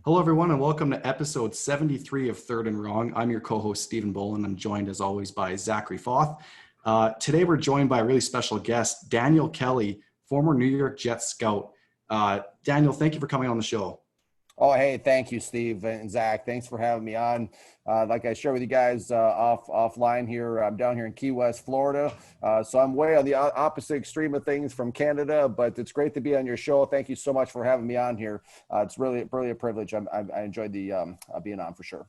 Hello, everyone, and welcome to episode 73 of Third and Wrong. I'm your co-host, Stephen Bolin. I'm joined, as always, by Zachary Foth. Today, we're joined by a really special guest, Daniel Kelly, former New York Jets scout. Daniel, thank you for coming on the show. Oh, hey, thank you, Steve and Zach. Thanks for having me on. Like I shared with you guys offline here, I'm down here in Key West, Florida. So I'm way on the opposite extreme of things from Canada, but it's great to be on your show. Thank you so much for having me on here. It's really a privilege. I enjoyed the being on for sure.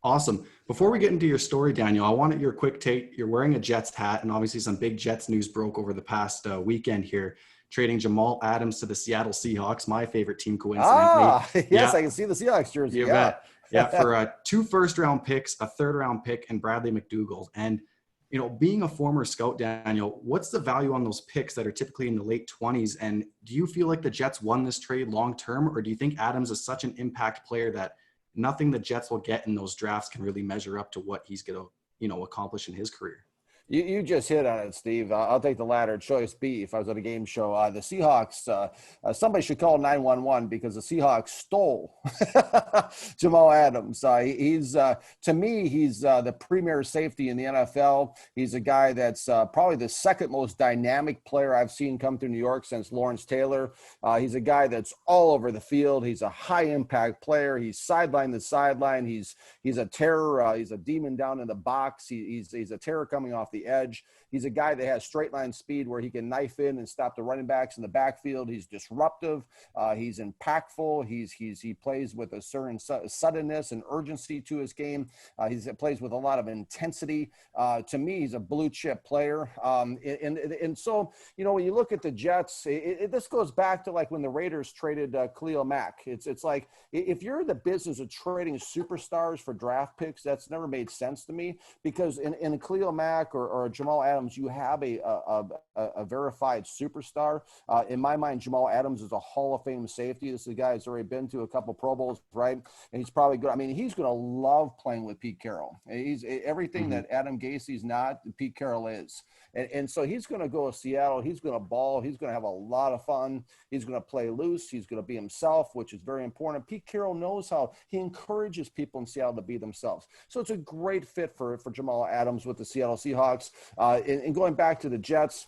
Awesome. Before we get into your story, Daniel, I wanted your quick take. You're wearing a Jets hat, and obviously some big Jets news broke over the past weekend here, trading Jamal Adams to the Seattle Seahawks, my favorite team, coincidentally. Yes, yeah. I can see the Seahawks jersey. You bet. Yeah, for 2 first-round picks, a third-round pick, and Bradley McDougald. And, being a former scout, Daniel, what's the value on those picks that are typically in the late 20s? And do you feel like the Jets won this trade long-term, or do you think Adams is such an impact player that nothing the Jets will get in those drafts can really measure up to what he's going to, accomplish in his career? You just hit on it, Steve. I'll take the latter. Choice B if I was at a game show. The Seahawks, somebody should call 911 because the Seahawks stole Jamal Adams. To me, he's the premier safety in the NFL. He's a guy that's probably the second most dynamic player I've seen come through New York since Lawrence Taylor. He's a guy that's all over the field. He's a high impact player. He's sideline to sideline. He's a terror. He's a demon down in the box. He's a terror coming off the edge. He's a guy that has straight line speed where he can knife in and stop the running backs in the backfield. He's disruptive. He's impactful. He plays with a certain suddenness and urgency to his game. He plays with a lot of intensity. To me, he's a blue chip player. And so, when you look at the Jets, this goes back to like when the Raiders traded Khalil Mack. It's like, if you're in the business of trading superstars for draft picks, that's never made sense to me, because in Khalil Mack or Jamal Adams, you have a verified superstar. In my mind, Jamal Adams is a Hall of Fame safety. This is a guy who's already been to a couple Pro Bowls, right? And he's probably good. I mean, he's going to love playing with Pete Carroll. He's everything that Adam Gase not, Pete Carroll is. And so he's going to go to Seattle. He's going to ball. He's going to have a lot of fun. He's going to play loose. He's going to be himself, which is very important. Pete Carroll knows how he encourages people in Seattle to be themselves. So it's a great fit for Jamal Adams with the Seattle Seahawks. And going back to the Jets,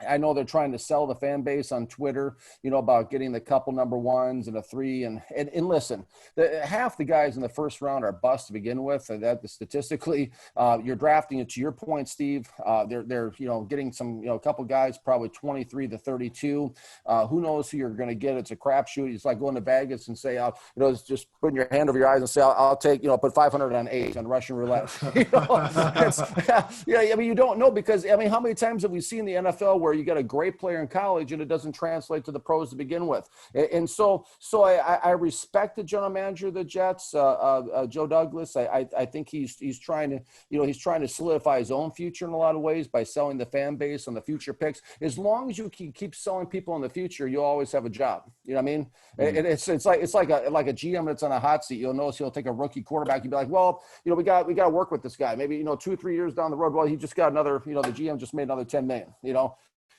I know they're trying to sell the fan base on Twitter, about getting the couple number ones and a 3. And listen, half the guys in the first round are busts to begin with. And that statistically, you're drafting it to your point, Steve. They're getting some, a couple guys, probably 23 to 32. Who knows who you're going to get? It's a crapshoot. It's like going to Vegas and say, it's just putting your hand over your eyes and say, I'll take, put 500 on 8 on Russian roulette. You don't know, because, how many times have we seen the NFL where you got a great player in college and it doesn't translate to the pros to begin with? And so I respect the general manager of the Jets, Joe Douglas. I think he's trying to solidify his own future in a lot of ways by selling the fan base on the future picks. As long as you keep selling people in the future, you'll always have a job. You know what I mean? And it's like a GM that's on a hot seat. You'll notice he'll take a rookie quarterback. You'll be like, well, we got to work with this guy. Maybe 2 or 3 years down the road, well, he just got another, the GM just made another 10 million.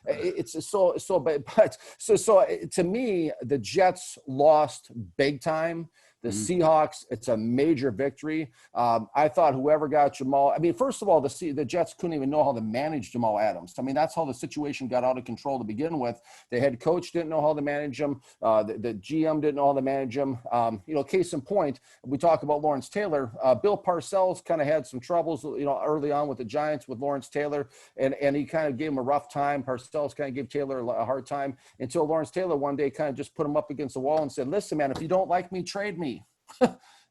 It's so to me, the Jets lost big time. The Seahawks, it's a major victory. I thought whoever got Jamal, first of all, the Jets couldn't even know how to manage Jamal Adams. That's how the situation got out of control to begin with. The head coach didn't know how to manage him. The GM didn't know how to manage him. Case in point, we talk about Lawrence Taylor. Bill Parcells kind of had some troubles, early on with the Giants with Lawrence Taylor, and he kind of gave him a rough time. Parcells kind of gave Taylor a hard time until Lawrence Taylor one day kind of just put him up against the wall and said, listen, man, if you don't like me, trade me.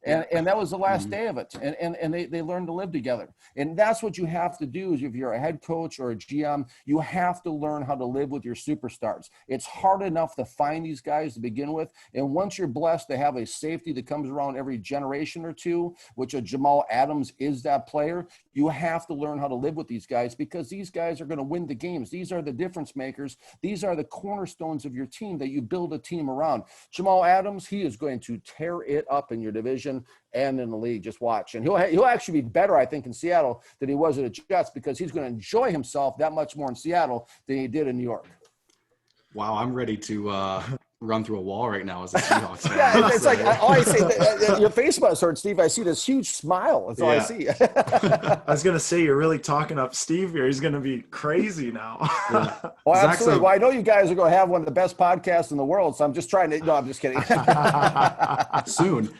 And that was the last day of it. And they learned to live together. And that's what you have to do is if you're a head coach or a GM, you have to learn how to live with your superstars. It's hard enough to find these guys to begin with. And once you're blessed to have a safety that comes around every generation or two, which a Jamal Adams is that player, you have to learn how to live with these guys, because these guys are going to win the games. These are the difference makers. These are the cornerstones of your team that you build a team around. Jamal Adams, he is going to tear it up in your division and in the league. Just watch. And he'll actually be better, I think, in Seattle than he was at the Jets, because he's going to enjoy himself that much more in Seattle than he did in New York. Wow, I'm ready to run through a wall right now as a Seahawks fan. Yeah, it's like all I see. Your face must hurt, Steve. I see this huge smile. That's all I see. I was gonna say you're really talking up Steve here. He's gonna be crazy now. Yeah. Well, Zach's absolutely. Well, I know you guys are going to have one of the best podcasts in the world, so I'm just trying to. No, I'm just kidding. soon.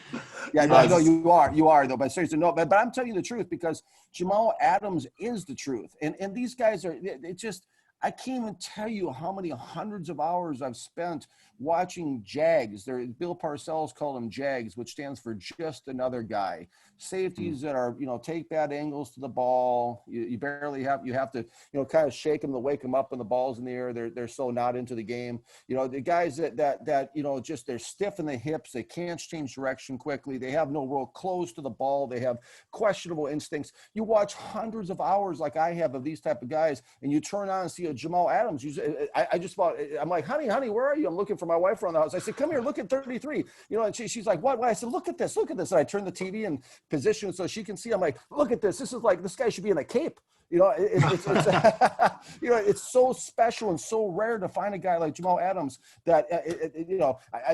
Yeah, no, you are though. But seriously, no. But I'm telling you the truth because Jamal Adams is the truth, and these guys are. It's just. I can't even tell you how many hundreds of hours I've spent watching Jags. Bill Parcells called them Jags, which stands for just another guy. Safeties that are, take bad angles to the ball. You have to, kind of shake them to wake them up when the ball's in the air. They're so not into the game. The guys that just they're stiff in the hips. They can't change direction quickly. They have no real close to the ball. They have questionable instincts. You watch hundreds of hours like I have of these type of guys, and you turn on and see a Jamal Adams. I'm like, honey, where are you? I'm looking for my wife around the house. I said, come here, look at 33. And she's like, what? I said, look at this. And I turned the TV in position so she can see. I'm like, look at this. This is like, this guy should be in a cape. It's it's so special and so rare to find a guy like Jamal Adams that,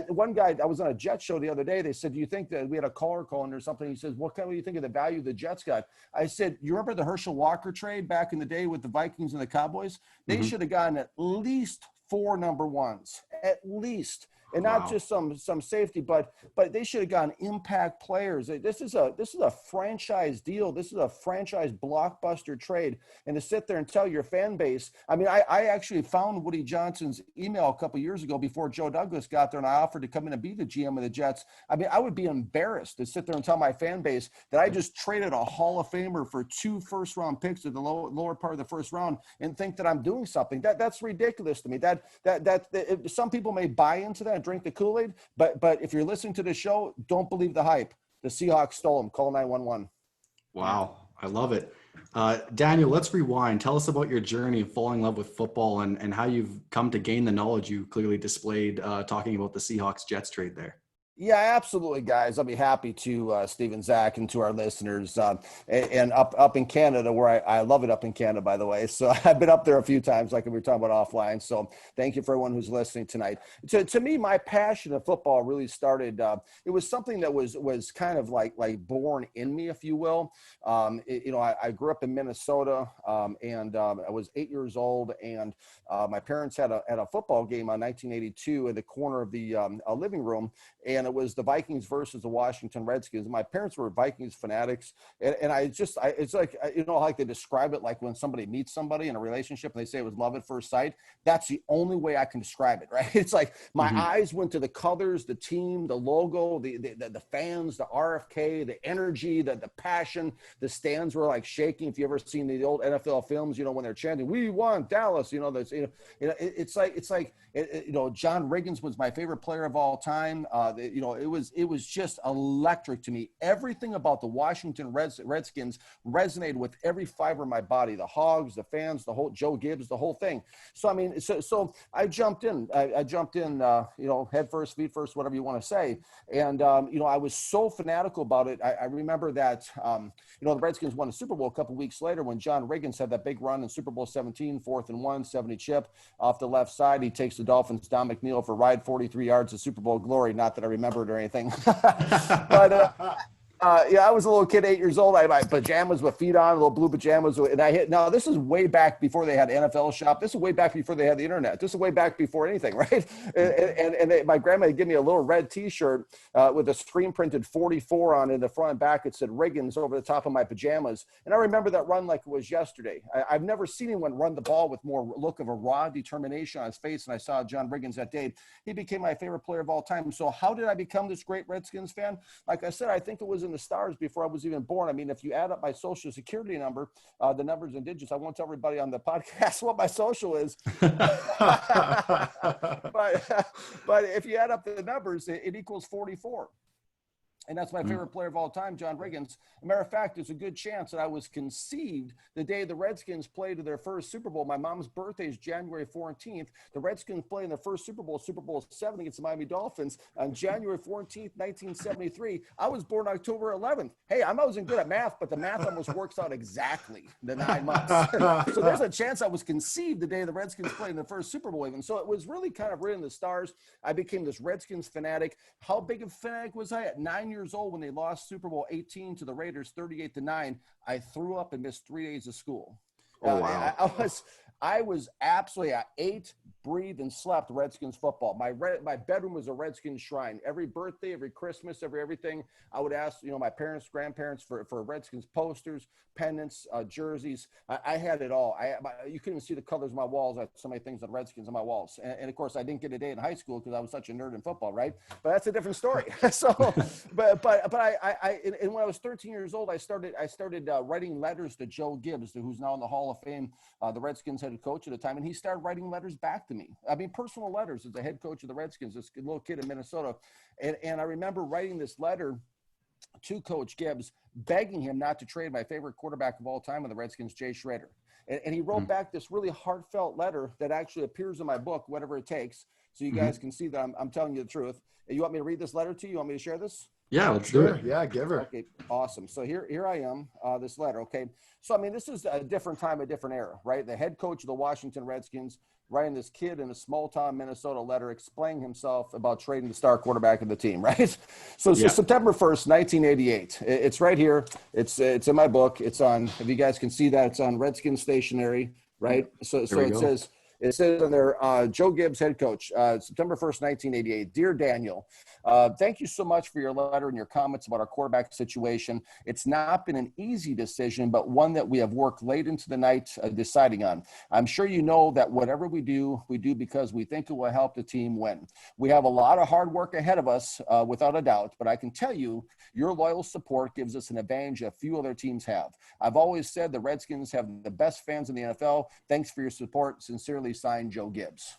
one guy, I was on a Jets show the other day. They said, do you think that we had a caller calling or something? He says, what do you think of the value the Jets got? I said, you remember the Herschel Walker trade back in the day with the Vikings and the Cowboys? They should have gotten at least 4 number ones, at least. And not just some safety, but they should have gotten impact players. This is a franchise deal. This is a franchise blockbuster trade. And to sit there and tell your fan base, I mean, I actually found Woody Johnson's email a couple of years ago before Joe Douglas got there, and I offered to come in and be the GM of the Jets. I mean, I would be embarrassed to sit there and tell my fan base that I just traded a Hall of Famer for 2 first-round picks at the lower part of the first round and think that I'm doing something. That's ridiculous to me. That some people may buy into that. Drink the Kool-Aid, but if you're listening to the show, don't believe the hype. The Seahawks stole him. Call 911. Wow, I love it. Daniel, let's rewind. Tell us about your journey of falling in love with football and how you've come to gain the knowledge you clearly displayed talking about the Seahawks-Jets trade there. Yeah, absolutely, guys. I'll be happy to, Steve and Zach, and to our listeners. And up in Canada, where I love it up in Canada, by the way. So I've been up there a few times, like we were talking about offline. So thank you for everyone who's listening tonight. To me, my passion of football really started, it was something that was kind of like born in me, if you will. I grew up in Minnesota, and I was 8 years old, and my parents had a football game on 1982 in the corner of the living room, and it was the Vikings versus the Washington Redskins. My parents were Vikings fanatics, and it's like, like they describe it, like when somebody meets somebody in a relationship and they say it was love at first sight. That's the only way I can describe it, right? It's like my eyes went to the colors, the team, the logo, the fans, the RFK, the energy, the passion. The stands were like shaking. If you ever seen the old NFL films, when they're chanting, "We won Dallas," it's like John Riggins was my favorite player of all time. It was just electric to me. Everything about the Washington Redskins resonated with every fiber of my body. The Hogs, the fans, the whole Joe Gibbs, the whole thing. So I mean, so I jumped in. I jumped in. Head first, feet first, whatever you want to say. And I was so fanatical about it. I remember that the Redskins won the Super Bowl a couple weeks later when John Riggins had that big run in Super Bowl 17, 4th and 1, 70 chip off the left side. He takes the Dolphins, Don McNeil, for ride 43 yards of Super Bowl glory. Not that I remember it or anything. But I was a little kid, 8 years old. I had my pajamas with feet on, little blue pajamas. And now this is way back before they had NFL Shop. This is way back before they had the internet. This is way back before anything, right? And my grandma gave me a little red T-shirt with a screen printed 44 on it in the front and back. It said Riggins over the top of my pajamas. And I remember that run like it was yesterday. I've never seen anyone run the ball with more look of a raw determination on his face. And I saw John Riggins that day. He became my favorite player of all time. So how did I become this great Redskins fan? Like I said, I think it was in the stars before I was even born. I mean, if you add up my social security number, the numbers and digits, I won't tell everybody on the podcast what my social is. but if you add up the numbers, it equals 44. And that's my favorite player of all time, John Riggins. As a matter of fact, there's a good chance that I was conceived the day the Redskins played their first Super Bowl. My mom's birthday is January 14th. The Redskins played in their first Super Bowl 7 against the Miami Dolphins on January 14th, 1973. I was born October 11th. Hey, I wasn't good at math, but the math almost works out exactly the 9 months. So there's a chance I was conceived the day the Redskins played in the first Super Bowl even. So it was really kind of written in the stars. I became this Redskins fanatic. How big of a fanatic was I? At 9 years old, when they lost Super Bowl 18 to the Raiders 38-9, I threw up and missed 3 days of school. Oh, wow. I was absolutely, I ate, breathed, and slept Redskins football. My bedroom was a Redskins shrine. Every birthday, every Christmas, everything, I would ask, my parents, grandparents for Redskins posters, pennants, jerseys. I had it all. You couldn't even see the colors of my walls. I had so many things on Redskins on my walls. And of course, I didn't get a day in high school because I was such a nerd in football, right? But that's a different story. So, but when I was 13 years old, I started writing letters to Joe Gibbs, who's now in the Hall of Fame, the Redskins head coach at the time, and he started writing letters back to me. I mean, personal letters as the head coach of the Redskins, this little kid in Minnesota. And I remember writing this letter to Coach Gibbs, begging him not to trade my favorite quarterback of all time with the Redskins, Jay Schroeder. And he wrote back this really heartfelt letter that actually appears in my book, Whatever It Takes, so you guys can see that I'm telling you the truth. You want me to read this letter to you? You want me to share this? Yeah, let's do it. Yeah, give her. Okay, awesome. So here I am, this letter, okay? So, I mean, this is a different time, a different era, right? The head coach of the Washington Redskins writing this kid in a small town Minnesota letter explaining himself about trading the star quarterback of the team, right? So September 1st, 1988. It's right here. It's in my book. It's on, if you guys can see that, it's on Redskins stationery, right? So it says on there, Joe Gibbs, head coach, September 1st, 1988. Dear Daniel, thank you so much for your letter and your comments about our quarterback situation. It's not been an easy decision, but one that we have worked late into the night deciding on. I'm sure you know that whatever we do because we think it will help the team win. We have a lot of hard work ahead of us, without a doubt, but I can tell you your loyal support gives us an advantage a few other teams have. I've always said the Redskins have the best fans in the NFL. Thanks for your support. Sincerely, signed, Joe Gibbs.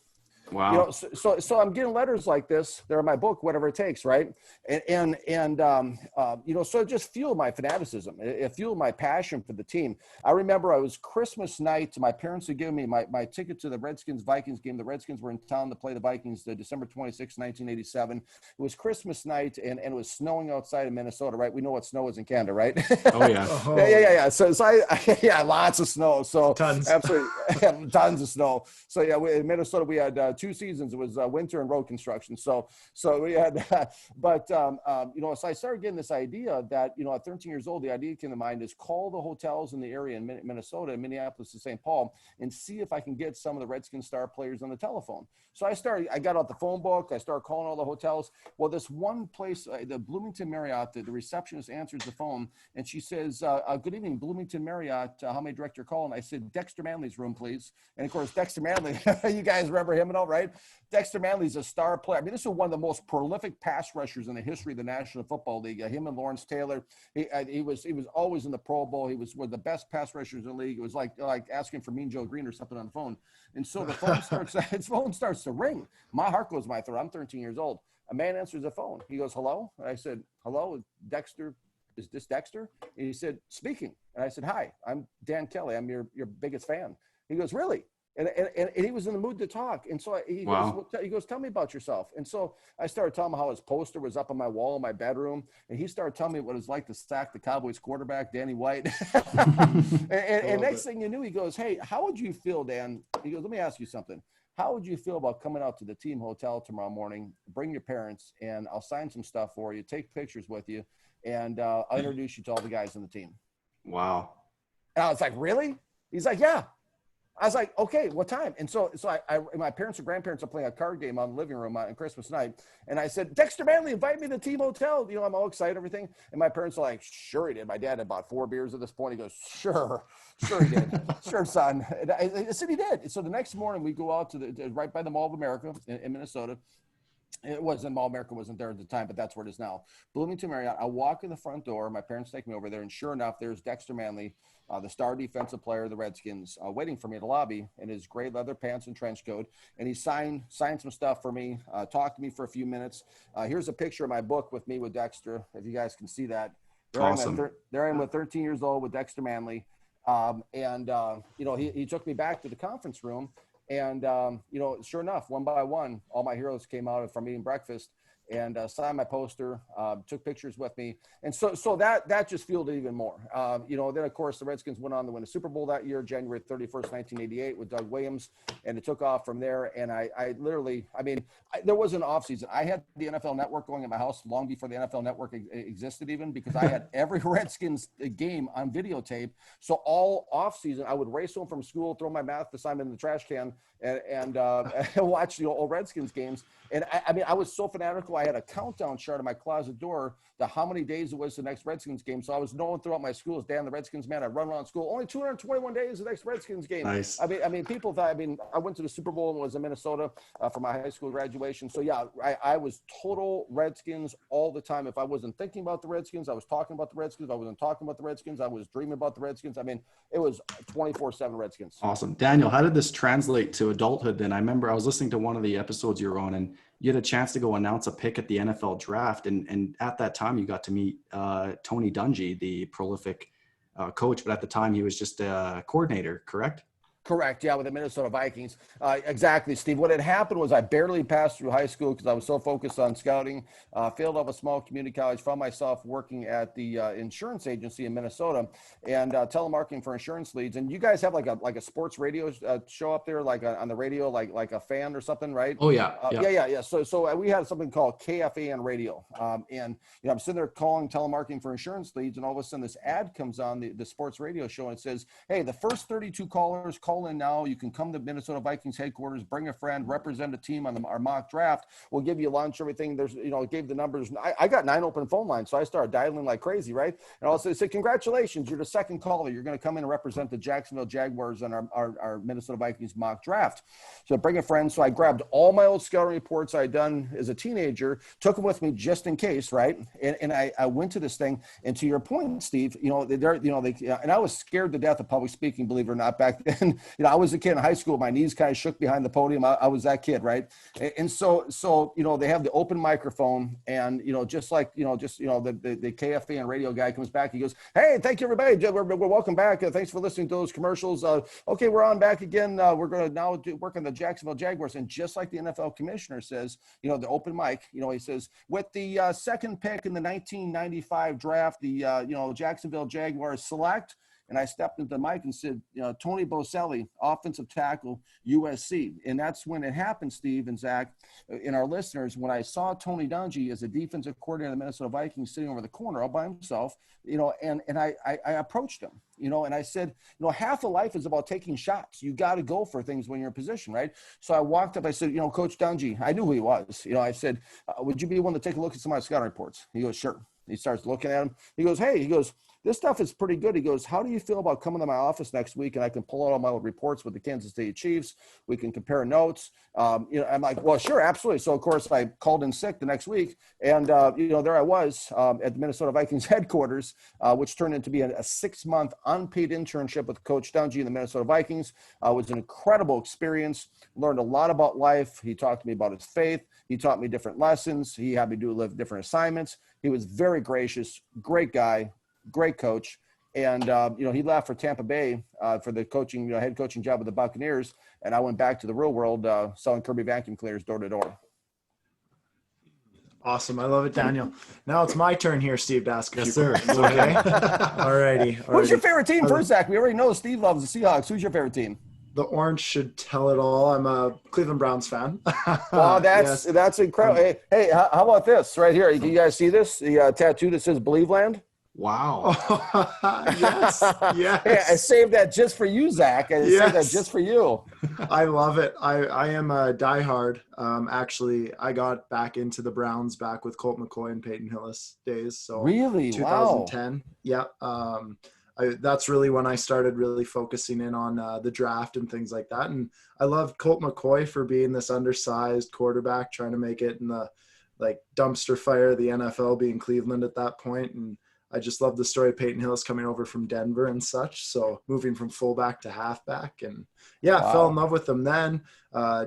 Wow. So I'm getting letters like this. They're in my book, Whatever It Takes, right? And so it just fueled my fanaticism. It fueled my passion for the team. I remember I was Christmas night. My parents had given me my ticket to the Redskins-Vikings game. The Redskins were in town to play the Vikings December 26, 1987. It was Christmas night, and it was snowing outside in Minnesota, right? We know what snow is in Canada, right? Oh, yeah. Yeah. So lots of snow. So Tons. Absolutely. Tons of snow. So, in Minnesota, we had 2 seasons. It was winter and road construction. So we had, so I started getting this idea that, at 13 years old, the idea came to mind is call the hotels in the area in Minnesota, Minneapolis, and St. Paul, and see if I can get some of the Redskins star players on the telephone. So I got out the phone book. I started calling all the hotels. Well, this one place, the Bloomington Marriott, the receptionist answers the phone, and she says, good evening, Bloomington Marriott. How may I direct your call? And I said, Dexter Manley's room, please. And of course, Dexter Manley, you guys remember him and all, right? Dexter Manley's a star player. I mean, this is one of the most prolific pass rushers in the history of the National Football League. Him and Lawrence Taylor. He was always in the Pro Bowl. He was one of the best pass rushers in the league. It was like asking for Mean Joe Green or something on the phone. And so the phone starts to ring. My heart goes to my throat. I'm 13 years old. A man answers the phone. He goes, hello? And I said, hello, Dexter. Is this Dexter? And he said, speaking. And I said, hi, I'm Dan Kelly. I'm your biggest fan. He goes, really? And he was in the mood to talk. And so he goes, tell me about yourself. And so I started telling him how his poster was up on my wall in my bedroom. And he started telling me what it was like to sack the Cowboys quarterback, Danny White. and next thing you knew, he goes, hey, how would you feel, Dan? He goes, let me ask you something. How would you feel about coming out to the team hotel tomorrow morning, bring your parents, and I'll sign some stuff for you, take pictures with you, and I'll introduce you to all the guys on the team. Wow. And I was like, really? He's like, yeah. I was like, okay, what time? And so my parents and grandparents are playing a card game on the living room on Christmas night. And I said, Dexter Manley, invite me to the team hotel. I'm all excited, everything. And my parents are like, sure he did. My dad had bought 4 beers at this point. He goes, sure he did. Sure, son. And I said he did. So the next morning we go out to right by the Mall of America in Minnesota. It wasn't, Mall America wasn't there at the time, but that's where it is now. Bloomington Marriott. I walk in the front door. My parents take me over there, and sure enough, there's Dexter Manley, the star defensive player of the Redskins, waiting for me at the lobby in his gray leather pants and trench coat. And he signed some stuff for me, talked to me for a few minutes. Here's a picture of my book with me with Dexter, if you guys can see that. Awesome. There I am with 13 years old with Dexter Manley. He took me back to the conference room. And, sure enough, one by one, all my heroes came out from eating breakfast and signed my poster, took pictures with me. And so that just fueled it even more. Then, of course, the Redskins went on to win a Super Bowl that year, January 31st, 1988, with Doug Williams. And it took off from there. And I literally, there was an offseason. I had the NFL Network going at my house long before the NFL Network existed even, because I had every Redskins game on videotape. So all offseason, I would race home from school, throw my math assignment in the trash can, and watch the old Redskins games. And I was so fanatical. I had a countdown chart on my closet door to how many days it was the next Redskins game. So I was known throughout my school as Dan the Redskins man. I'd run around school. Only 221 days the next Redskins game. Nice. People thought. I went to the Super Bowl and was in Minnesota for my high school graduation. So yeah, I was total Redskins all the time. If I wasn't thinking about the Redskins, I was talking about the Redskins. If I wasn't talking about the Redskins, I was dreaming about the Redskins. It was 24/7 Redskins. Awesome. Daniel, how did this translate to adulthood then? I remember I was listening to one of the episodes you were on, and you had a chance to go announce a pick at the NFL draft. And at that time, you got to meet Tony Dungy, the prolific coach. But at the time, he was just a coordinator, correct? Correct. Yeah, with the Minnesota Vikings. Exactly, Steve. What had happened was I barely passed through high school because I was so focused on scouting. Failed out of a small community college. Found myself working at the insurance agency in Minnesota and telemarketing for insurance leads. And you guys have like a sports radio show up there, like on the radio, like a fan or something, right? Oh yeah. Yeah. So we had something called KFAN radio, and I'm sitting there calling telemarketing for insurance leads, and all of a sudden this ad comes on the sports radio show, and it says, "Hey, the first 32 callers call in now. You can come to Minnesota Vikings headquarters, bring a friend, represent a team on our mock draft. We'll give you lunch, everything." There's, it gave the numbers. I got 9 open phone lines, so I started dialing like crazy, right? And also they said, "Congratulations, you're the second caller. You're going to come in and represent the Jacksonville Jaguars on our Minnesota Vikings mock draft. So bring a friend." So I grabbed all my old scouting reports I'd done as a teenager, took them with me just in case, right? And I went to this thing. And to your point, Steve, and I was scared to death of public speaking, believe it or not, back then. I was a kid in high school. My knees kind of shook behind the podium. I was that kid, right? And so they have the open microphone, and just the KFAN radio guy comes back. He goes, "Hey, thank you, everybody. We're welcome back. Thanks for listening to those commercials. Okay, we're on back again. We're going to now work on the Jacksonville Jaguars." And just like the NFL commissioner says, the open mic, he says, "With the second pick in the 1995 draft, the Jacksonville Jaguars select." And I stepped into the mic and said, "Tony Boselli, offensive tackle, USC." And that's when it happened, Steve and Zach, and our listeners, when I saw Tony Dungy as a defensive coordinator of the Minnesota Vikings sitting over the corner all by himself, and I approached him, and I said, half of life is about taking shots. You got to go for things when you're in position, right? So I walked up, I said, "Coach Dungy," I knew who he was. I said, "Would you be willing to take a look at some of my scouting reports?" He goes, "Sure." He starts looking at him. He goes, "Hey," he goes, "this stuff is pretty good." He goes, "How do you feel about coming to my office next week and I can pull out all my reports with the Kansas City Chiefs? We can compare notes." I'm like, "Well, sure, absolutely." So of course I called in sick the next week, and there I was at the Minnesota Vikings headquarters, which turned into be a 6-month unpaid internship with Coach Dungy and the Minnesota Vikings. It was an incredible experience. Learned a lot about life. He talked to me about his faith. He taught me different lessons. He had me do different assignments. He was very gracious, great guy, great coach. And, he left for Tampa Bay for the coaching, head coaching job with the Buccaneers. And I went back to the real world selling Kirby vacuum cleaners door to door. Awesome. I love it, Daniel. Now it's my turn here, Steve, to ask a few questions. Sir. Okay. All righty. Who's your favorite team first, Zach? We already know Steve loves the Seahawks. Who's your favorite team? The orange should tell it all. I'm a Cleveland Browns fan. Oh, that's incredible. Hey, how about this right here? You guys see this? The tattoo that says Believeland? Wow. Yes. Hey, I saved that just for you, Zach. Saved that just for you. I love it. I am a diehard. Actually, I got back into the Browns back with Colt McCoy and Peyton Hillis days. So really? 2010. Wow. Yeah. that's really when I started really focusing in on the draft and things like that. And I love Colt McCoy for being this undersized quarterback, trying to make it in the like dumpster fire of the NFL, being Cleveland at that point. And I just love the story of Peyton Hillis coming over from Denver and such. So moving from fullback to halfback, and Wow. fell in love with him then.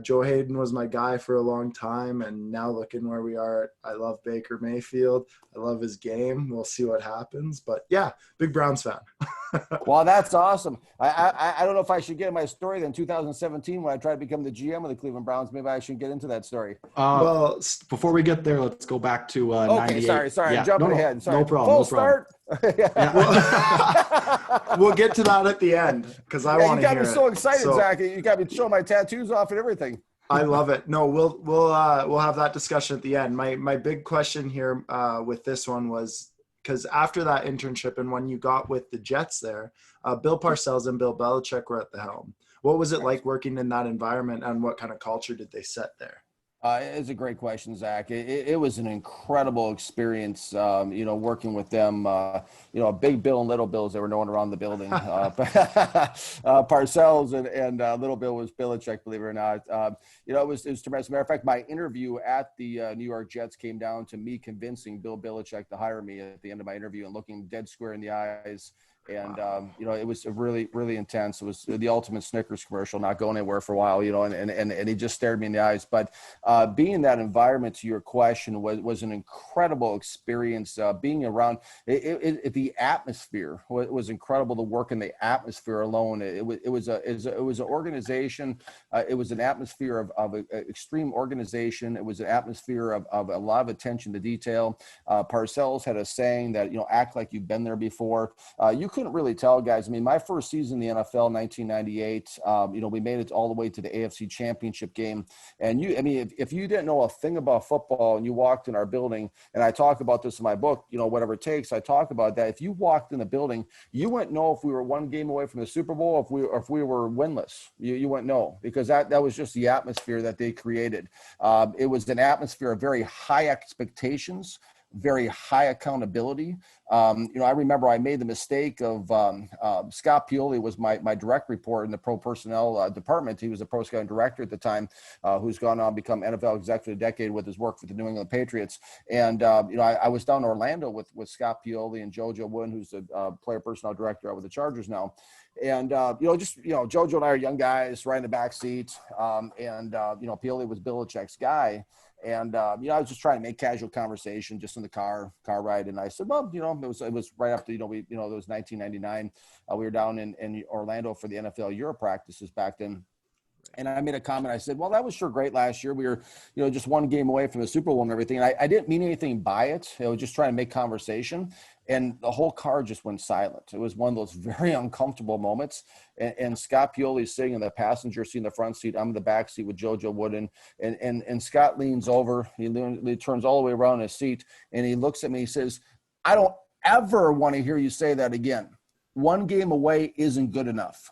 Joe Hayden was my guy for a long time, and now looking where we are, I love Baker Mayfield. I love his game. We'll see what happens, but yeah, big Browns fan. Well, that's awesome. I don't know if I should get in my story then. 2017, when I tried to become the GM of the Cleveland Browns, maybe I should get into that story. Well, Before we get there, let's go back to Okay, 98. sorry, Yeah, I'm jumping ahead. Sorry. No problem. Full start. We'll get to that at the end because I want to hear it. You got me so excited, So, Zach. You got me showing my tattoos off and everything. I love it. No, we'll have that discussion at the end. My big question here with this one was, because after that internship and when you got with the Jets there, Bill Parcells and Bill Belichick were at the helm. What was it like working in that environment, and what kind of culture did they set there? It's a great question, Zach. It was an incredible experience, working with them. Big Bill and Little Bill, as they were known around the building. Parcells and Little Bill was Belichick, believe it or not. It was tremendous. As a matter of fact, my interview at the New York Jets came down to me convincing Bill Belichick to hire me at the end of my interview and looking dead square in the eyes. And, it was really, really intense. It was the ultimate Snickers commercial, not going anywhere for a while, and he just stared me in the eyes. But being in that environment, to your question, was an incredible experience. Being around the atmosphere was incredible. To work in the atmosphere alone, it was an organization. It was an atmosphere of extreme organization. It was an atmosphere of a lot of attention to detail. Parcells had a saying that, act like you've been there before. You couldn't really tell, guys. I mean, my first season in the NFL, 1998, we made it all the way to the AFC Championship game. And if you didn't know a thing about football and you walked in our building, and I talk about this in my book, Whatever It Takes, I talk about that. If you walked in the building, you wouldn't know if we were one game away from the Super Bowl, if we were winless. You wouldn't know, because that was just the atmosphere that they created. It was an atmosphere of very high expectations, very high accountability. I remember I made the mistake of Scott Pioli was my direct report in the pro personnel department. He was a pro scouting director at the time, who's gone on to become NFL executive of the decade with his work for the New England Patriots. And, I was down in Orlando with Scott Pioli and JoJo Wooden, who's the player personnel director out with the Chargers now. And, JoJo and I are young guys right in the back seat. Pioli was Belichick's guy. And, I was just trying to make casual conversation just in the car ride. And I said, well, it was right after, it was 1999. We were down in Orlando for the NFL Euro practices back then. And I made a comment. I said, well, that was sure great last year. We were, just one game away from the Super Bowl and everything. And I didn't mean anything by it. I was just trying to make conversation. And the whole car just went silent. It was one of those very uncomfortable moments. And Scott Pioli is sitting in the passenger seat in the front seat. I'm in the back seat with JoJo Wooden. And Scott leans over. He turns all the way around in his seat. And he looks at me. He says, I don't ever want to hear you say that again. One game away isn't good enough.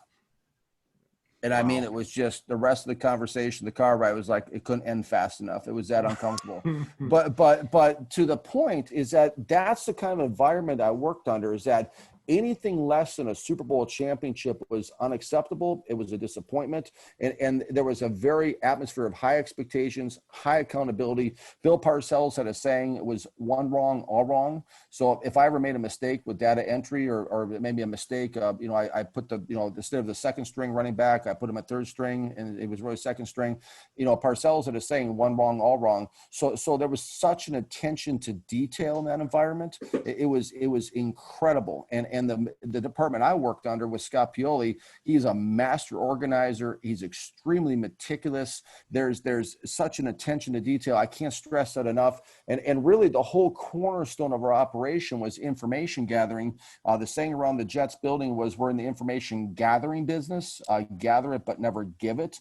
And I mean, it was just the rest of the conversation, the car ride was like, it couldn't end fast enough. It was that uncomfortable. But to the point is that's the kind of environment I worked under, is that anything less than a Super Bowl championship was unacceptable. It was a disappointment. And there was a very atmosphere of high expectations, high accountability. Bill Parcells had a saying, it was one wrong, all wrong. So if I ever made a mistake with data entry or maybe a mistake, I put instead of the second string running back, I put him at third string and it was really second string. Parcells had a saying, one wrong, all wrong. So there was such an attention to detail in that environment. It was incredible. And the department I worked under with Scott Pioli, he's a master organizer. He's extremely meticulous. There's such an attention to detail. I can't stress that enough. And really the whole cornerstone of our operation was information gathering. The saying around the Jets building was, we're in the information gathering business, gather it, but never give it.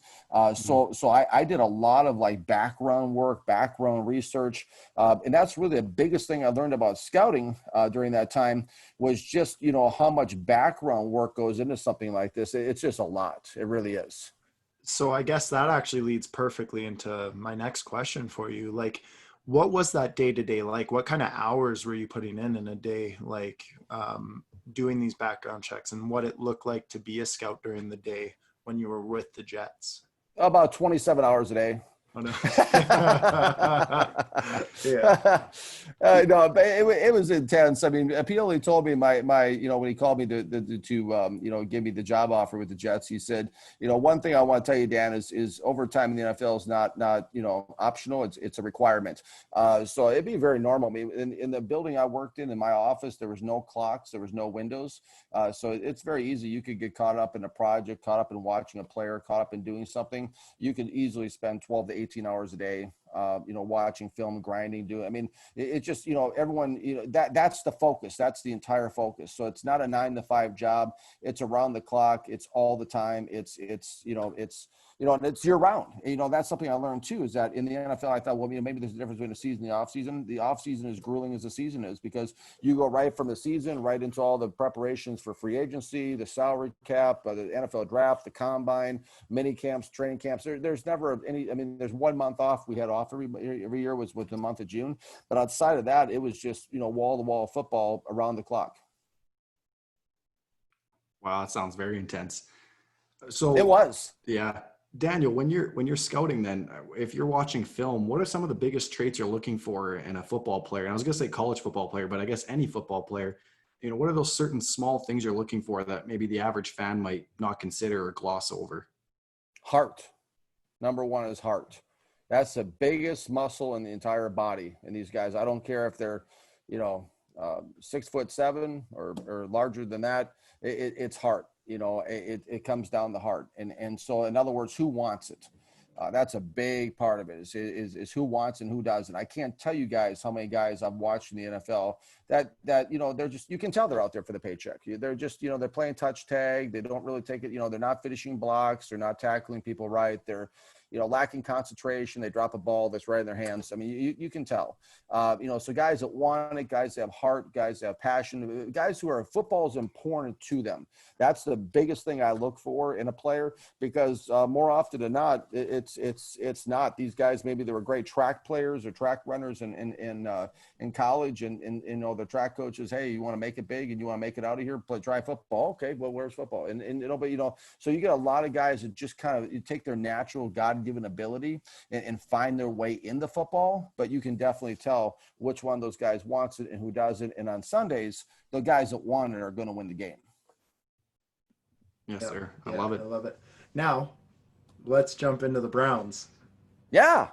So I did a lot of like background work, background research. And that's really the biggest thing I learned about scouting during that time, was just, how much background work goes into something like this. It's just a lot. It really is. So I guess that actually leads perfectly into my next question for you. Like, what was that day to day like? What kind of hours were you putting in a day? Like, doing these background checks and what it looked like to be a scout during the day when you were with the Jets? About 27 hours a day. Oh, no. Yeah. No, but it was intense. I mean, Pioli told me when he called me to give me the job offer with the Jets, he said, one thing I want to tell you, Dan, is overtime in the NFL is not optional. It's a requirement. So it'd be very normal. I mean, in the building I worked in my office, there was no clocks, there was no windows. So it's very easy. You could get caught up in a project, caught up in watching a player, caught up in doing something. You could easily spend 12 to 18 hours a day, watching film, grinding, it just, everyone, that's the focus. That's the entire focus. So it's not a 9 to 5 job. It's around the clock. It's all the time. It's and it's year round. That's something I learned too, is that in the NFL, I thought, well, maybe there's a difference between the season and the off season. The off season is grueling as the season is, because you go right from the season right into all the preparations for free agency, the salary cap, the NFL draft, the combine, mini camps, training camps. There's never any, there's 1 month off. We had off every year was with the month of June. But outside of that, it was just, wall to wall football around the clock. Wow. That sounds very intense. So it was. Yeah. Daniel, when you're scouting, then if you're watching film, what are some of the biggest traits you're looking for in a football player? And I was going to say college football player, but I guess any football player, what are those certain small things you're looking for that maybe the average fan might not consider or gloss over? Heart. Number one is heart. That's the biggest muscle in the entire body. And these guys, I don't care if they're, 6'7" or larger than that. It's heart. It comes down the heart. And so in other words, who wants it? That's a big part of it is who wants and who doesn't. I can't tell you guys how many guys I've watched in the NFL that they're just, you can tell they're out there for the paycheck. They're just, they're playing touch tag. They don't really take it. They're not finishing blocks. They're not tackling people right. They're, lacking concentration. They drop a ball that's right in their hands. You can tell, so guys that want it, guys that have heart, guys that have passion, guys who are, football is important to them. That's the biggest thing I look for in a player, because more often than not, it's not these guys. Maybe they were great track players or track runners in college, and the track coaches, hey, you want to make it big and you want to make it out of here, try football. Okay, well, where's football? But so you get a lot of guys that just kind of take their natural God-given ability and find their way into football. But you can definitely tell which one of those guys wants it and who doesn't. And on Sundays, the guys that want it are going to win the game. Yes, sir. I love it. I love it. Now, let's jump into the Browns. Yeah.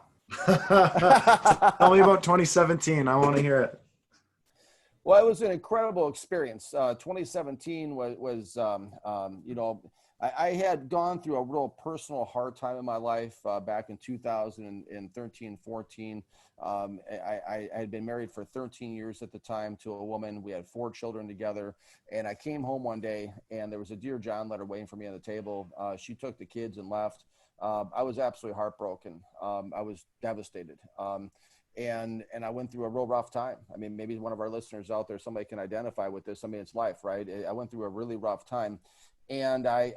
Tell me about 2017. I want to hear it. Well, it was an incredible experience. 2017 was I had gone through a real personal hard time in my life back in 2013, 14. I had been married for 13 years at the time to a woman. We had 4 children together. And I came home one day and there was a Dear John letter waiting for me on the table. She took the kids and left. I was absolutely heartbroken. I was devastated. And I went through a real rough time. Maybe one of our listeners out there, somebody can identify with this. It's life, right? I went through a really rough time. And I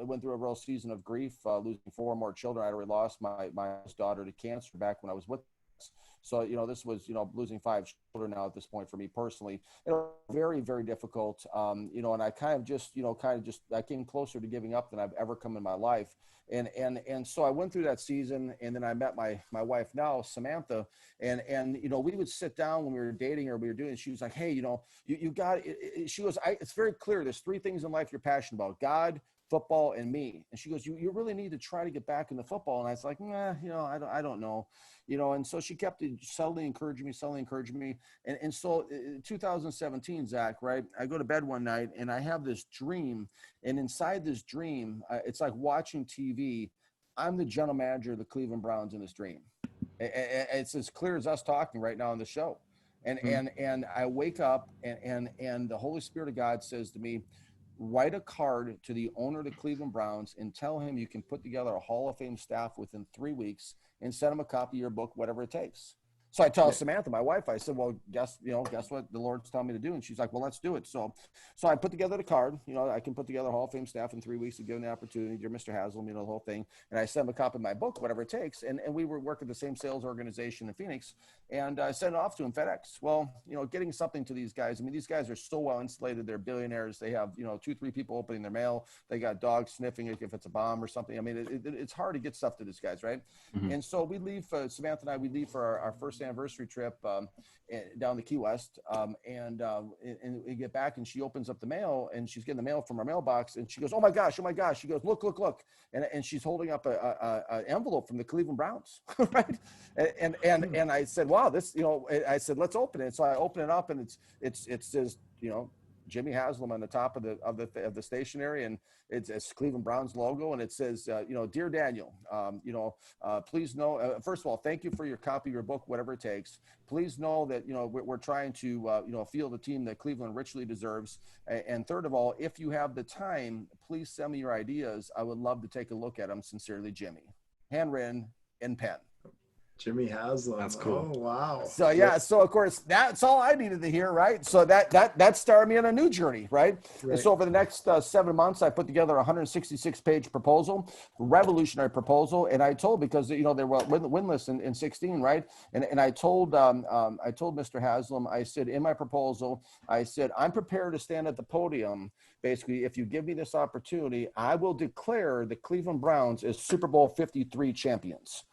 went through a real season of grief, losing 4 more children. I already lost my daughter to cancer back when I was with us. So, this was, losing 5 children now at this point for me personally. It was very, very difficult. And I kind of just, I came closer to giving up than I've ever come in my life. And so I went through that season, and then I met my wife now, Samantha, and we would sit down when we were dating or we were doing, she was like, hey, you got it. She goes, it's very clear. There's 3 things in life you're passionate about: God, football, and me. And she goes, you really need to try to get back into football. And I was like, nah, I don't know, and so she kept subtly encouraging me. And so 2017, Zach, right, I go to bed one night and I have this dream, and inside this dream, it's like watching TV. I'm the general manager of the Cleveland Browns in this dream. It's as clear as us talking right now on the show. And I wake up and the Holy Spirit of God says to me, write a card to the owner of the Cleveland Browns and tell him you can put together a Hall of Fame staff within 3 weeks and send him a copy of your book, whatever it takes. So I tell Samantha, my wife, I said, well, guess what the Lord's telling me to do? And she's like, well, let's do it. So I put together the card. I can put together Hall of Fame staff in 3 weeks to give them the opportunity. Dear Mr. Haslam, the whole thing. And I sent him a copy of my book, whatever it takes. And we were working the same sales organization in Phoenix. And I sent it off to him, FedEx. Well, getting something to these guys. I mean, these guys are so well insulated. They're billionaires. They have, 2-3 people opening their mail. They got dogs sniffing it if it's a bomb or something. I mean, it's hard to get stuff to these guys, right? Mm-hmm. And so we leave, Samantha and I, we leave for our first anniversary trip down to Key West, and we get back, and she opens up the mail, and she's getting the mail from our mailbox, and she goes, oh my gosh, she goes, look, and she's holding up a envelope from the Cleveland Browns, right? And I said, wow, this, I said, let's open it. So I open it up, and it says, Jimmy Haslam on the top of the stationery, and it's Cleveland Browns logo, and it says, dear Daniel, please know, first of all, thank you for your copy of your book, whatever it takes. Please know that we're trying to field a team that Cleveland richly deserves. And third of all, if you have the time, please send me your ideas. I would love to take a look at them. Sincerely, Jimmy. Handwritten in pen. Jimmy Haslam. That's cool. Oh, wow. So yeah, so of course that's all I needed to hear, right? So that started me on a new journey, right? And so over the next 7 months, I put together a 166-page proposal, revolutionary proposal, and I told, because they were winless in 16, right? And I told Mr. Haslam, I said in my proposal, I said, I'm prepared to stand at the podium. Basically, if you give me this opportunity, I will declare the Cleveland Browns as Super Bowl 53 champions.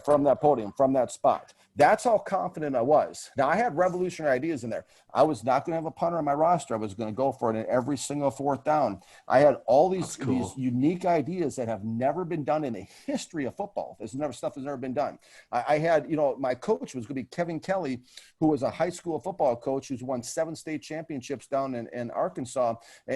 From that podium, from that spot. That's how confident I was. Now, I had revolutionary ideas in there. I was not going to have a punter on my roster. I was going to go for it in every single fourth down. I had all these unique ideas that have never been done in the history of football. Stuff has never been done. I had, my coach was going to be Kevin Kelly, who was a high school football coach who's won 7 state championships down in Arkansas,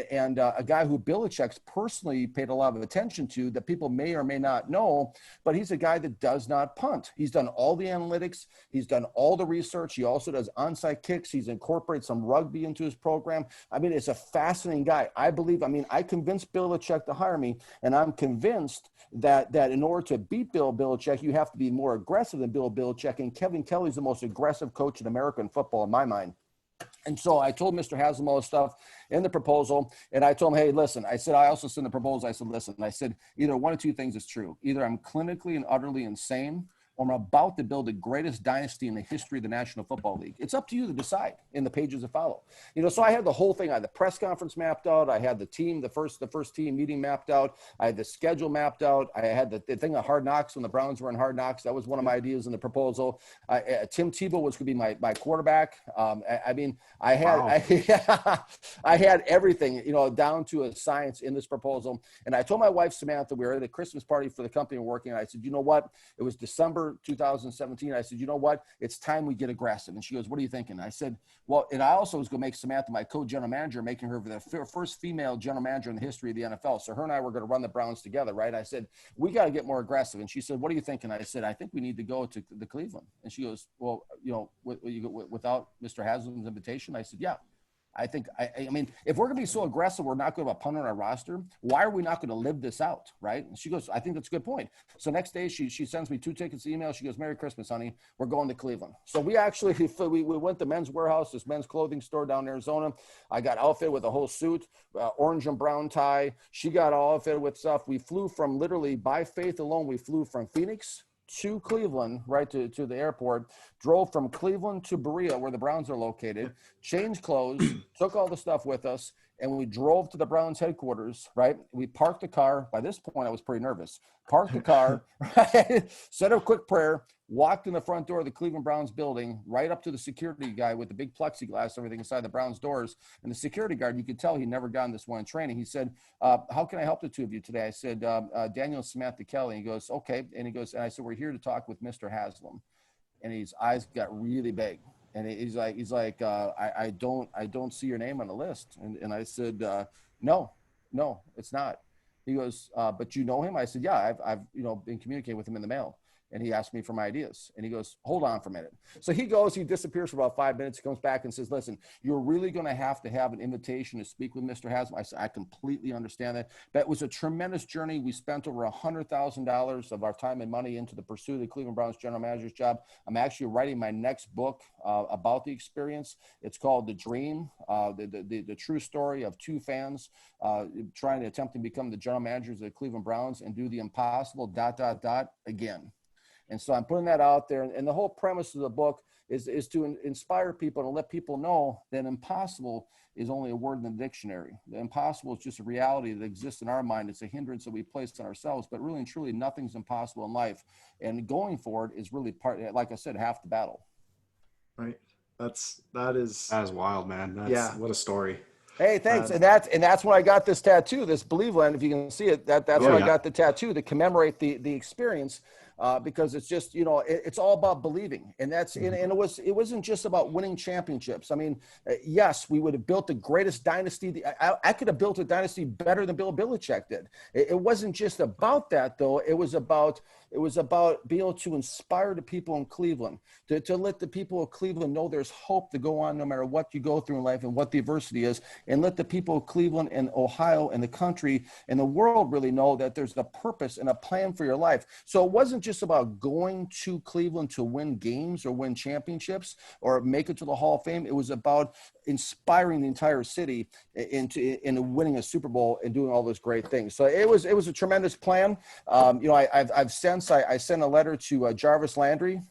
and a guy who Belichick's personally paid a lot of attention to that people may or may not know, but he's a guy that does not punt. He's done all the analytics. He's done all the research. He also does onside kicks. He's incorporated some rugby into his program. I mean, it's a fascinating guy. I convinced Belichick to hire me, and I'm convinced that in order to beat Bill Belichick, you have to be more aggressive than Bill Belichick, and Kevin Kelly's the most aggressive coach in American football in my mind. And so I told Mr. Haslam all this stuff in the proposal, and I told him, hey, listen, I said, I also sent the proposal. I said, listen, I said, either one of two things is true. Either I'm clinically and utterly insane, or I'm about to build the greatest dynasty in the history of the National Football League. It's up to you to decide in the pages that follow. So I had the whole thing. I had the press conference mapped out. I had the team, the first team meeting mapped out. I had the schedule mapped out. I had the thing of Hard Knocks when the Browns were in Hard Knocks. That was one of my ideas in the proposal. Tim Tebow was going to be my quarterback. I had everything, down to a science in this proposal. And I told my wife, Samantha, we were at a Christmas party for the company we're working. I said, you know what? It was December 2017. I said, you know what? It's time we get aggressive. And she goes, what are you thinking? I said, well, and I also was going to make Samantha my co-general manager, making her the first female general manager in the history of the NFL. So her and I were going to run the Browns together, right? I said, we got to get more aggressive. And she said, what are you thinking? I said, I think we need to go to the Cleveland. And she goes, well, without Mr. Haslam's invitation? I said, yeah. I think, if we're going to be so aggressive, we're not going to have a punt on our roster. Why are we not going to live this out, right? And she goes, I think that's a good point. So next day, she sends me 2 tickets email. She goes, Merry Christmas, honey. We're going to Cleveland. So we actually, we went to Men's Warehouse, this men's clothing store down in Arizona. I got outfitted with a whole suit, orange and brown tie. She got all outfitted with stuff. We flew from literally, by faith alone, we flew from Phoenix to Cleveland, right to the airport, drove from Cleveland to Berea, where the Browns are located, changed clothes, took all the stuff with us, and we drove to the Browns headquarters, right? We parked the car. By this point, I was pretty nervous. Parked the car, right? Said a quick prayer, walked in the front door of the Cleveland Browns building, right up to the security guy with the big plexiglass, everything inside the Browns doors. And the security guard, you could tell he'd never gotten this one in training. He said, how can I help the two of you today? I said, Daniel Samantha Kelly. He goes, okay. And he goes, and I said, we're here to talk with Mr. Haslam. And his eyes got really big. And he's like, I don't see your name on the list. And I said, no, it's not. He goes, but you know him? I said, yeah, I've been communicating with him in the mail. And he asked me for my ideas. And he goes, hold on for a minute. So he goes, he disappears for about 5 minutes. He comes back and says, listen, you're really going to have an invitation to speak with Mr. Haslam. I said, I completely understand that. But it was a tremendous journey. We spent over $100,000 of our time and money into the pursuit of the Cleveland Browns general manager's job. I'm actually writing my next book about the experience. It's called The Dream, the true story of two fans trying to attempt to become the general managers of the Cleveland Browns and do the impossible ... again. And so I'm putting that out there. And the whole premise of the book is to inspire people, to let people know that impossible is only a word in the dictionary. The impossible is just a reality that exists in our mind. It's a hindrance that we place on ourselves, but really and truly nothing's impossible in life. And going forward is really like I said, half the battle. Right. That is wild, man. What a story. Hey, thanks. And that's when I got this tattoo, this Believe Land, if you can see it, that's when I got the tattoo to commemorate the experience. Because it's just, it's all about believing. And that's, and it wasn't just about winning championships. I mean, yes, we would have built the greatest dynasty. I could have built a dynasty better than Bill Belichick did. It wasn't just about that, though. It was about being able to inspire the people in Cleveland, to let the people of Cleveland know there's hope to go on no matter what you go through in life and what the adversity is, and let the people of Cleveland and Ohio and the country and the world really know that there's a purpose and a plan for your life. So it wasn't just about going to Cleveland to win games or win championships or make it to the Hall of Fame. It was about inspiring the entire city into winning a Super Bowl and doing all those great things. So it was a tremendous plan. I've sent a letter to Jarvis Landry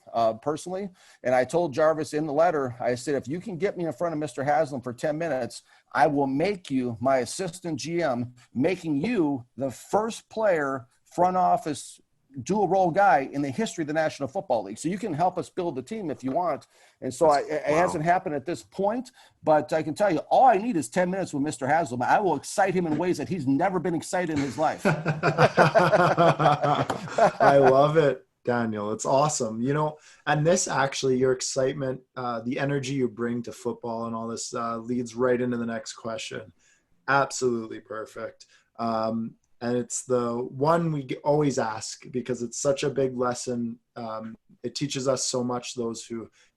personally, and I told Jarvis in the letter, I said, if you can get me in front of Mr. Haslam for 10 minutes, I will make you my assistant GM, making you the first player, front office, dual role guy in the history of the National Football League. So you can help us build the team if you want. And so it hasn't happened at this point, but I can tell you, all I need is 10 minutes with Mr. Haslam. I will excite him in ways that he's never been excited in his life. I love it, Daniel. It's awesome. And this actually, your excitement, the energy you bring to football and all this leads right into the next question. Absolutely perfect. And it's the one we always ask because it's such a big lesson. It teaches us so much,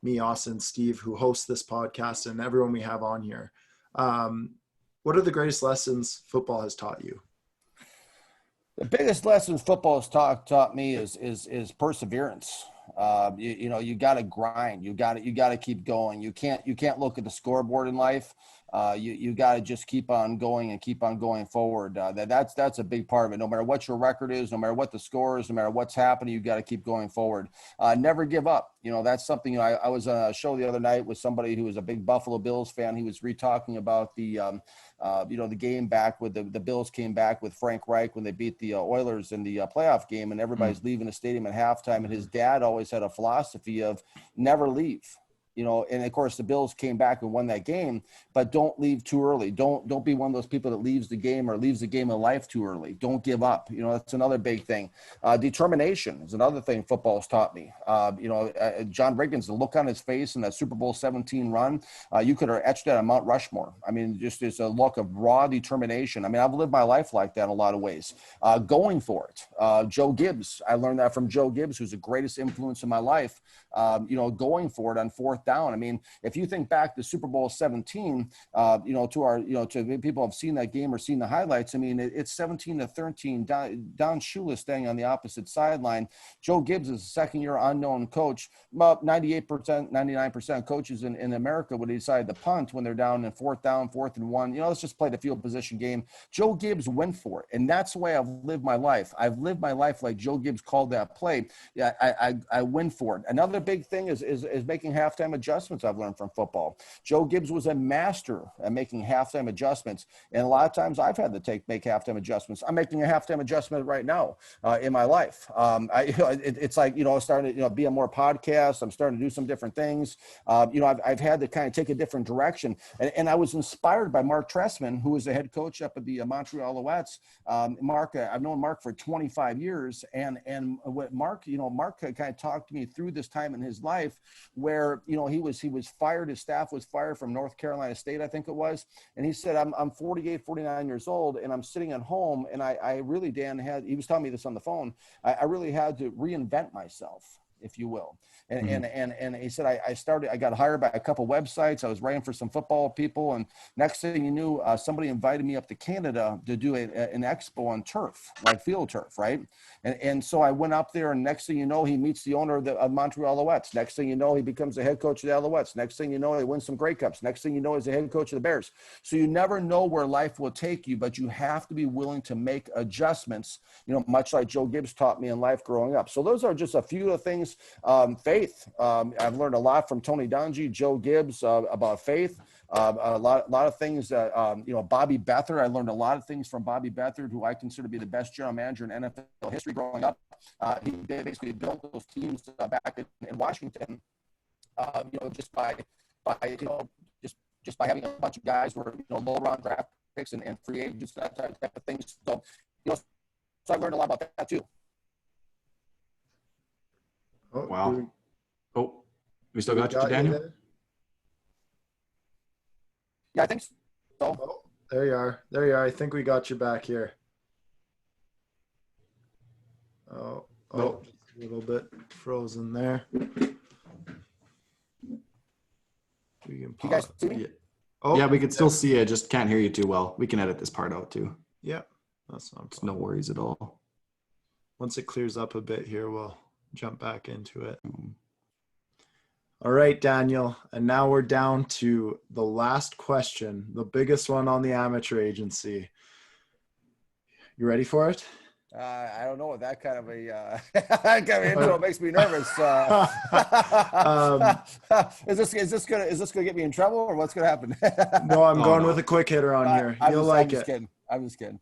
me, Austin, Steve, who host this podcast, and everyone we have on here. What are the greatest lessons football has taught you? The biggest lessons football has taught me is perseverance. You got to grind. You got to keep going. You can't look at the scoreboard in life. You got to just keep on going and keep on going forward. That's a big part of it. No matter what your record is, no matter what the score is, no matter what's happening, you got to keep going forward. Never give up. That's something. I was on a show the other night with somebody who was a big Buffalo Bills fan. He was talking about the game back with the Bills came back with Frank Reich when they beat the Oilers in the playoff game, and everybody's leaving the stadium at halftime. And his dad always had a philosophy of never leave. And of course the Bills came back and won that game, but don't leave too early. Don't be one of those people that leaves the game or leaves the game of life too early. Don't give up. That's another big thing. Determination is another thing football has taught me. John Riggins, the look on his face in that Super Bowl 17 run, you could have etched that on Mount Rushmore. I mean, just it's a look of raw determination. I mean, I've lived my life like that in a lot of ways. Going for it. Joe Gibbs, I learned that from Joe Gibbs, who's the greatest influence in my life. Going for it on fourth down. I mean, if you think back to Super Bowl 17, to the people who have seen that game or seen the highlights, I mean, it's 17-13, Don Shula staying on the opposite sideline. Joe Gibbs is a second-year unknown coach. About 98%, 99% of coaches in America would decide to punt when they're down in fourth and 1. Let's just play the field position game. Joe Gibbs went for it, and that's the way I've lived my life. I've lived my life like Joe Gibbs called that play. Yeah, I went for it. Another big thing is making halftime adjustments I've learned from football. Joe Gibbs was a master at making halftime adjustments. And a lot of times I've had to make halftime adjustments. I'm making a halftime adjustment right now in my life. It's like, starting to, be on more podcasts. I'm starting to do some different things. I've had to kind of take a different direction. And I was inspired by Mark Trestman, who was the head coach up at the Montreal Alouettes. Mark, I've known Mark for 25 years. And what Mark kind of talked to me through this time in his life where, he was fired. His staff was fired from North Carolina State, I think it was. And he said, I'm 48, 49 years old, and I'm sitting at home, and I really, Dan, he was telling me this on the phone, I really had to reinvent myself, if you will. And he said, I got hired by a couple websites. I was writing for some football people. And next thing you knew, somebody invited me up to Canada to do an expo on turf, like field turf, right? And so I went up there, and next thing you know, he meets the owner of Montreal Alouettes. Next thing you know, he becomes the head coach of the Alouettes. Next thing you know, he wins some Grey Cups. Next thing you know, he's the head coach of the Bears. So you never know where life will take you, but you have to be willing to make adjustments, much like Joe Gibbs taught me in life growing up. So those are just a few of the things. Faith. I've learned a lot from Tony Dungy, Joe Gibbs about faith. A lot of things. Bobby Beathard. I learned a lot of things from Bobby Beathard, who I consider to be the best general manager in NFL history growing up. He basically built those teams back in Washington. Just by having a bunch of guys who were low round draft picks and free agents, that type of things. So I learned a lot about that too. Oh, wow. We still got you, Daniel? Yeah, I think so. Oh, there you are. There you are. I think we got you back here. Oh, just a little bit frozen there. We can pause. You guys see me? Yeah. Oh, yeah, we can still see you. Just can't hear you too well. We can edit this part out too. Yeah, that's not It's no worries at all. Once it clears up a bit here, we'll jump back into it. All right, Daniel. And now we're down to the last question, the biggest one on the amateur agency. You ready for it? I don't know. That kind of a intro makes me nervous. Is this gonna get me in trouble, or what's gonna happen? No, I'm going with a quick hitter on here. You'll like it. I'm just kidding.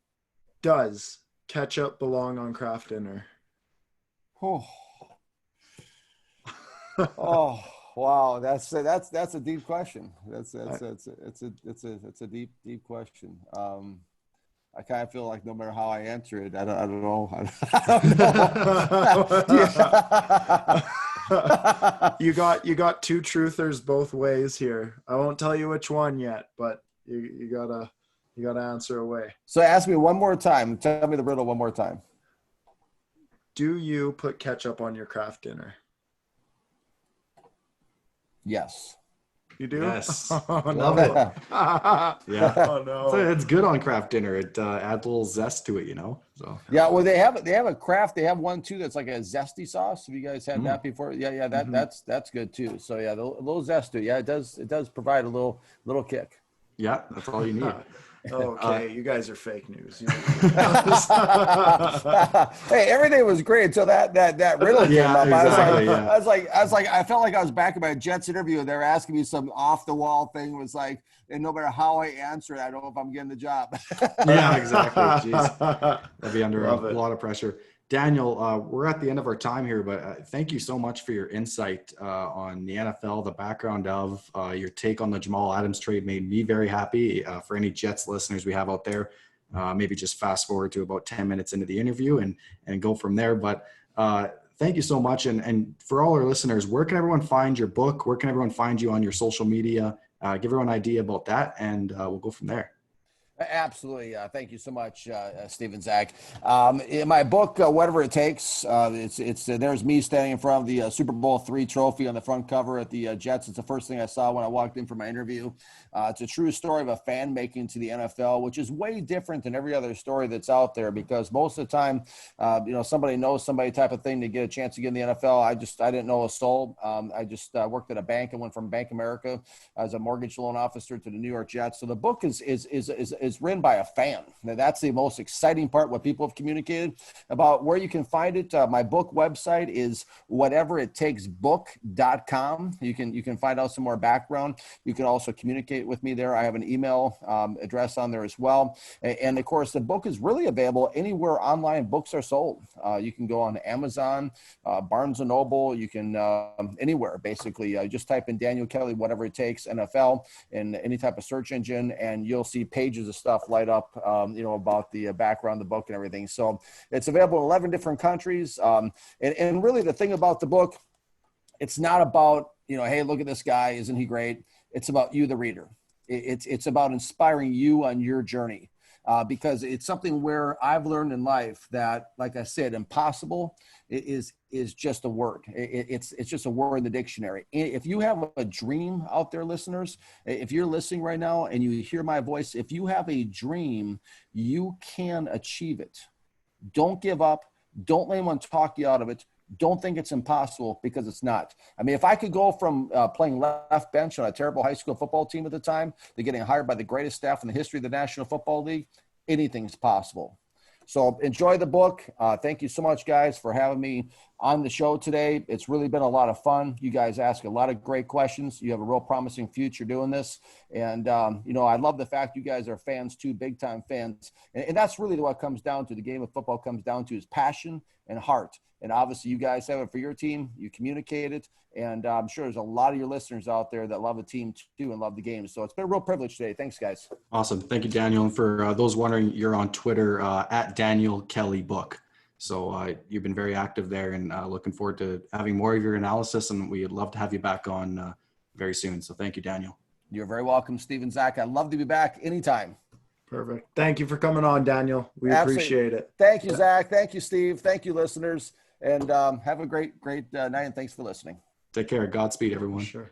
Does ketchup belong on Kraft dinner? Oh. Oh, wow. That's a deep question. It's a deep question. I kind of feel like no matter how I answer it, I don't know. You got two truthers both ways here. I won't tell you which one yet, but you gotta answer away. So ask me one more time. Tell me the riddle one more time. Do you put ketchup on your Kraft dinner? Yes. You do? Yes. Oh, Love no. it. Yeah. Oh no. It's good on Kraft dinner. It adds a little zest to it, So yeah, well, they have a Kraft. They have one too that's like a zesty sauce. Have you guys had that before? Yeah, that's good too. So yeah, a little zest to it. Yeah, it does provide a little kick. Yeah, that's all you need. Okay, you guys are fake news. Hey, everything was great until that riddle came up. Exactly, I was like, I felt like I was back in my Jets interview, and they were asking me some off the wall thing. It was like, and no matter how I answer it, I don't know if I'm getting the job. Yeah, exactly. Jeez. That'd be under a lot of pressure. Daniel, we're at the end of our time here, but thank you so much for your insight on the NFL, the background of your take on the Jamal Adams trade made me very happy. For any Jets listeners we have out there, maybe just fast forward to about 10 minutes into the interview and go from there. But thank you so much. And for all our listeners, where can everyone find your book? Where can everyone find you on your social media? Give everyone an idea about that, and we'll go from there. Absolutely. Thank you so much, Steve and Zach. In my book, Whatever It Takes, there's me standing in front of the Super Bowl III trophy on the front cover at the Jets. It's the first thing I saw when I walked in for my interview. It's a true story of a fan making to the NFL, which is way different than every other story that's out there, because most of the time, somebody knows somebody type of thing to get a chance to get in the NFL. I didn't know a soul. I just worked at a bank and went from Bank America as a mortgage loan officer to the New York Jets. So the book is written by a fan. Now, that's the most exciting part, what people have communicated about. Where you can find it, my book website is whateverittakesbook.com. You can find out some more background. You can also communicate with me there. I have an email address on there as well. And of course, the book is really available anywhere online books are sold. You can go on Amazon, Barnes & Noble. You can anywhere, basically. Just type in Daniel Kelly, Whatever It Takes, NFL, in any type of search engine, and you'll see pages of stuff light up, about the background of the book and everything. So it's available in 11 different countries. And really the thing about the book, it's not about hey, look at this guy. Isn't he great? It's about you, the reader. It's about inspiring you on your journey. Because it's something where I've learned in life that, like I said, impossible is just a word. It's just a word in the dictionary. If you have a dream out there, listeners, if you're listening right now and you hear my voice, if you have a dream, you can achieve it. Don't give up. Don't let anyone talk you out of it. Don't think it's impossible, because it's not. I mean, if I could go from playing left bench on a terrible high school football team at the time to getting hired by the greatest staff in the history of the National Football League, anything's possible. So enjoy the book. Thank you so much, guys, for having me on the show today. It's really been a lot of fun. You guys ask a lot of great questions. You have a real promising future doing this. And, I love the fact you guys are fans too, big-time fans. And that's really what it comes down to. The game of football comes down to is passion and heart. And obviously you guys have it for your team. You communicate it. And I'm sure there's a lot of your listeners out there that love the team too and love the game. So it's been a real privilege today. Thanks, guys. Awesome. Thank you, Daniel. And for those wondering, you're on Twitter at Daniel Kelly Book. So you've been very active there, and looking forward to having more of your analysis. And we'd love to have you back on very soon. So thank you, Daniel. You're very welcome, Steve and Zach. I'd love to be back anytime. Perfect. Thank you for coming on, Daniel. We appreciate it. Thank you, Zach. Thank you, Steve. Thank you, listeners. And have a great night, and thanks for listening. Take care. Godspeed, everyone. Sure.